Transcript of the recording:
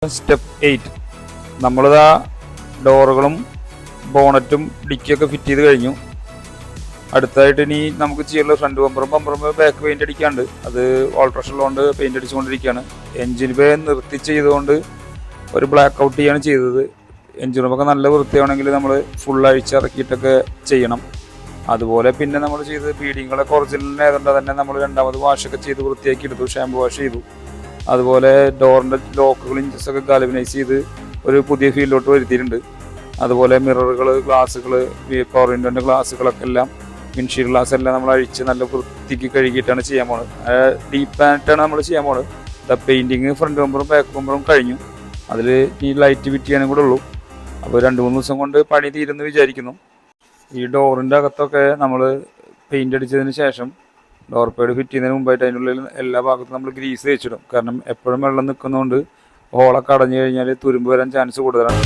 Step 8 നമ്മളിതാ ഡോറുകളും ബോണറ്റും ഡിക്കിയൊക്കെ fit ചെയ്ത് കഴിഞ്ഞു. അടുത്തായിട്ട് ഇനി നമുക്ക് ചെയ്യാനുള്ള ഫ്രണ്ട് ബമ്പറും ബാക്ക് പെയിന്റ് അടിക്കാണ്ട്. അത് ഓൾട്രേഷൻ ഉള്ളതുകൊണ്ട് പെയിന്റ് അടിച്ചുകൊണ്ടിരിക്കുകയാണ്. എൻജിൻ ബേ നിർത്തി ചെയ്തുകൊണ്ട് ഒരു ബ്ലാക്ക് ഔട്ട് ചെയ്യാണ് ചെയ്തത്. എൻജിൻ റൂമൊക്കെ നല്ല വൃത്തിയാണെങ്കിൽ നമ്മൾ ഫുൾ അഴിച്ചിറക്കിയിട്ടൊക്കെ ചെയ്യണം. അതുപോലെ പിന്നെ നമ്മൾ ചെയ്ത് ബീഡിങ്ങളൊക്കെ ഒറിജിനലിന് ആയതുകൊണ്ട് തന്നെ നമ്മൾ രണ്ടാമത് വാഷൊക്കെ ചെയ്ത് വൃത്തിയാക്കി എടുത്തു, ഷാമ്പു വാഷ് ചെയ്തു. അതുപോലെ ഡോറിൻ്റെ ലോക്കുകൾ ഇഞ്ചസൊക്കെ ഗാൽവനൈസ് ചെയ്ത് ഒരു പുതിയ ഫീൽഡിലോട്ട് വരുത്തിയിട്ടുണ്ട്. അതുപോലെ മിററുകൾ, ഗ്ലാസ്സുകൾ, പവർ വിൻഡോൻ്റെ ഗ്ലാസ്സുകളൊക്കെ എല്ലാം, വിൻഷീൽഡ് ഗ്ലാസ് എല്ലാം നമ്മൾ അഴിച്ച് നല്ല വൃത്തിക്ക് കഴുകിയിട്ടാണ് ചെയ്യാൻ പോണത്. ഡീപ്പായിട്ടാണ് നമ്മൾ ചെയ്യാൻ പോണത്. പെയിൻറ്റിങ് ഫ്രണ്ട് ബമ്പറും ബാക്ക് ബമ്പറും കഴിഞ്ഞു. അതിൽ ഈ ലൈറ്റ് ഫിറ്റ് ചെയ്യാനും കൂടെ ഉള്ളൂ. അപ്പോൾ 2-3 ദിവസം കൊണ്ട് പണി തീരുമെന്ന് വിചാരിക്കുന്നു. ഈ ഡോറിൻ്റെ അകത്തൊക്കെ നമ്മൾ പെയിൻ്റ് അടിച്ചതിന് ശേഷം ഡോർ പേഡ് ഫിറ്റ് ചെയ്യുന്നതിന് മുമ്പായിട്ട് അതിനുള്ളിൽ എല്ലാ ഭാഗത്തും നമ്മൾ ഗ്രീസ് തേച്ചിടും. കാരണം എപ്പോഴും വെള്ളം നിൽക്കുന്നതുകൊണ്ട് ഹോളൊക്കെ അടഞ്ഞു കഴിഞ്ഞാൽ തുരുമ്പ് വരാൻ ചാൻസ് കൂടുതലാണ്.